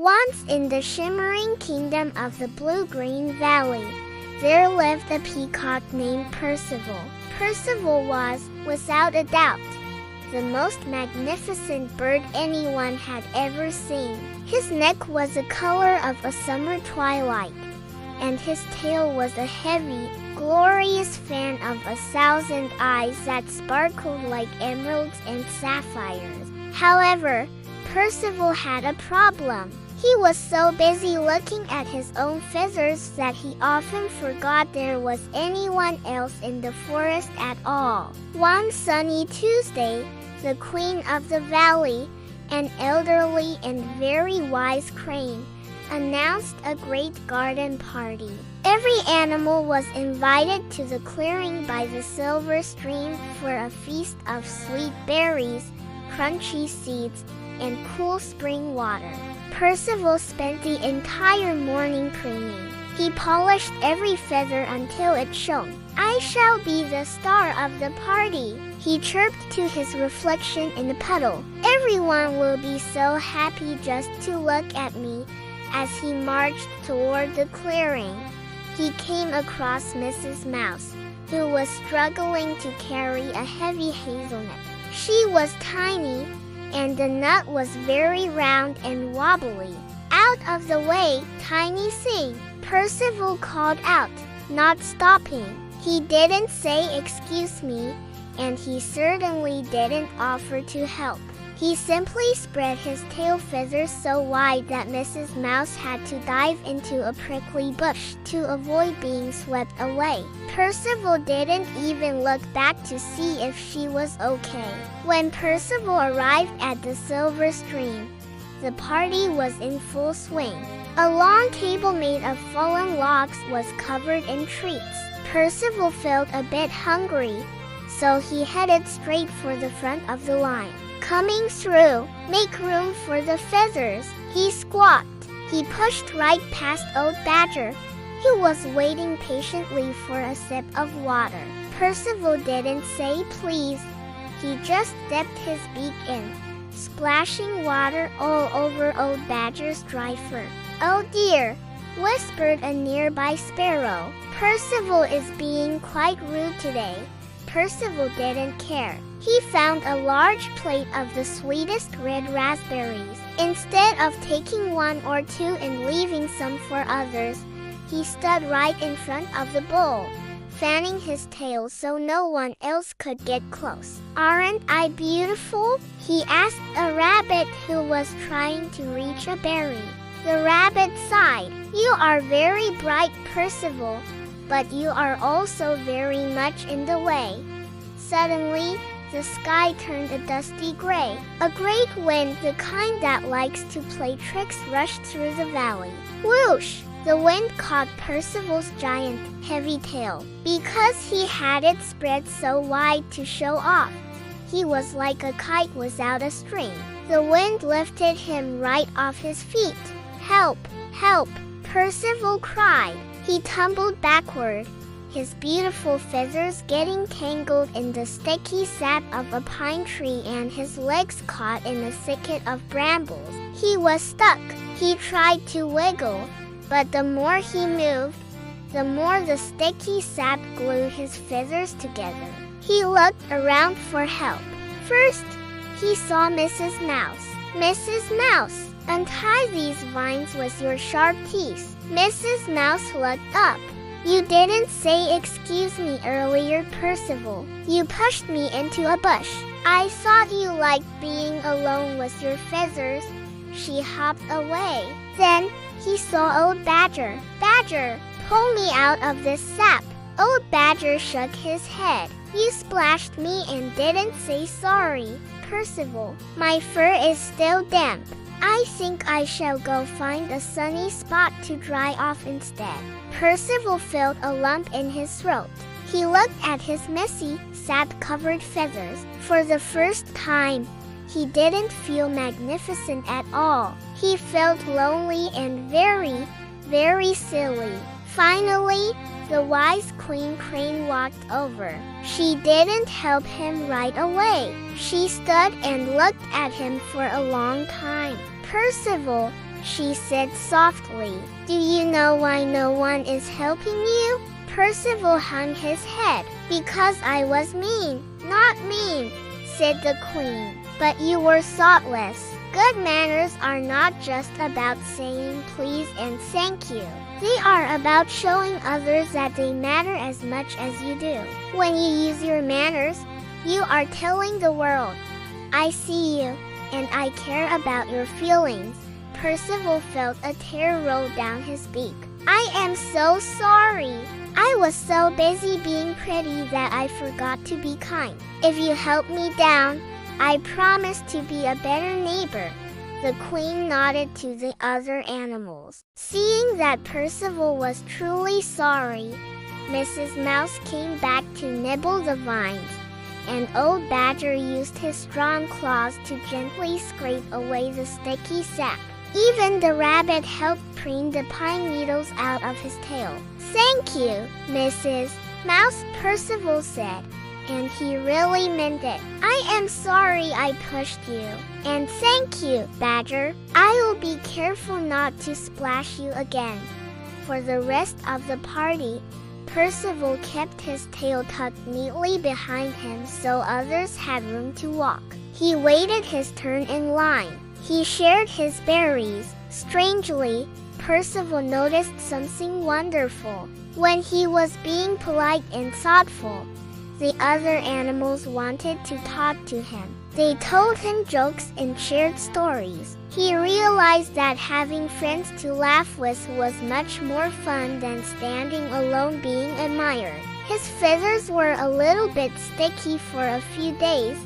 Once in the shimmering kingdom of the blue-green valley, there lived a peacock named Percival. Percival was, without a doubt, the most magnificent bird anyone had ever seen. His neck was the color of a summer twilight, and his tail was a heavy, glorious fan of 1,000 eyes that sparkled like emeralds and sapphires. However, Percival had a problem. He was so busy looking at his own feathers that he often forgot there was anyone else in the forest at all. One sunny Tuesday, the queen of the valley, an elderly and very wise crane, announced a great garden party. Every animal was invited to the clearing by the silver stream for a feast of sweet berries, crunchy seeds, and cool spring water. Percival spent the entire morning preening. He polished every feather until it shone. "I shall be the star of the party," he chirped to his reflection in the puddle. "Everyone will be so happy just to look at me." As he marched toward the clearing, he came across Mrs. Mouse, who was struggling to carry a heavy hazelnut. She was tiny, and the nut was very round and wobbly. "Out of the way, tiny thing," Percival called out, not stopping. He didn't say "excuse me," and he certainly didn't offer to help. He simply spread his tail feathers so wide that Mrs. Mouse had to dive into a prickly bush to avoid being swept away. Percival didn't even look back to see if she was okay. When Percival arrived at the silver stream, the party was in full swing. A long table made of fallen logs was covered in treats. Percival felt a bit hungry, so he headed straight for the front of the line. "Coming through, make room for the feathers," he squawked. He pushed right past Old Badger, who was waiting patiently for a sip of water. Percival didn't say please. He just dipped his beak in, splashing water all over Old Badger's dry fur. "Oh dear," whispered a nearby sparrow. "Percival is being quite rude today." Percival didn't care. He found a large plate of the sweetest red raspberries. Instead of taking one or two and leaving some for others, he stood right in front of the bowl, fanning his tail so no one else could get close. "Aren't I beautiful?" he asked a rabbit who was trying to reach a berry. The rabbit sighed. "You are very bright, Percival, but you are also very much in the way." Suddenly, the sky turned a dusty gray. A great wind, the kind that likes to play tricks, rushed through the valley. Whoosh! The wind caught Percival's giant, heavy tail. Because he had it spread so wide to show off, he was like a kite without a string. The wind lifted him right off his feet. "Help! Help!" Percival cried. He tumbled backward, his beautiful feathers getting tangled in the sticky sap of a pine tree and his legs caught in a thicket of brambles. He was stuck. He tried to wiggle, but the more he moved, the more the sticky sap glued his feathers together. He looked around for help. First, he saw Mrs. Mouse. "Mrs. Mouse, untie these vines with your sharp teeth." Mrs. Mouse looked up. "You didn't say excuse me earlier, Percival. You pushed me into a bush. I thought you liked being alone with your feathers." She hopped away. Then he saw Old Badger. "Badger, pull me out of this sap." Old Badger shook his head. "You splashed me and didn't say sorry, Percival. My fur is still damp. I think I shall go find a sunny spot to dry off instead." Percival felt a lump in his throat. He looked at his messy, sap-covered feathers. For the first time, he didn't feel magnificent at all. He felt lonely and very, very silly. Finally, the wise Queen Crane walked over. She didn't help him right away. She stood and looked at him for a long time. "Percival," she said softly. Do you know why no one is helping you? Percival hung his head. Because I was mean. Not mean, said the queen, but you were thoughtless. Good manners are not just about saying please and thank you. They are about showing others that they matter as much as you do. When you use your manners, you are telling the world, I see you, and I care about your feelings. Percival felt a tear roll down his beak. I am so sorry. I was so busy being pretty that I forgot to be kind. If you help me down, I promise to be a better neighbor. The queen nodded to the other animals. Seeing that Percival was truly sorry, Mrs. Mouse came back to nibble the vines, and old Badger used his strong claws to gently scrape away the sticky sap. Even the rabbit helped preen the pine needles out of his tail. Thank you, Mrs. Mouse, Percival said, and he really meant it. I am sorry I pushed you. And thank you, Badger. I will be careful not to splash you again. For the rest of the party, Percival kept his tail tucked neatly behind him so others had room to walk. He waited his turn in line. He shared his berries. Strangely, Percival noticed something wonderful. When he was being polite and thoughtful, the other animals wanted to talk to him. They told him jokes and shared stories. He realized that having friends to laugh with was much more fun than standing alone being admired. His feathers were a little bit sticky for a few days,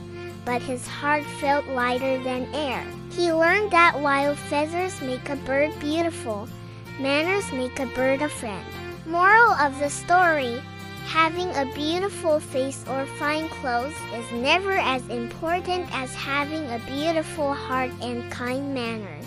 but his heart felt lighter than air. He learned that while feathers make a bird beautiful, manners make a bird a friend. Moral of the story: having a beautiful face or fine clothes is never as important as having a beautiful heart and kind manners.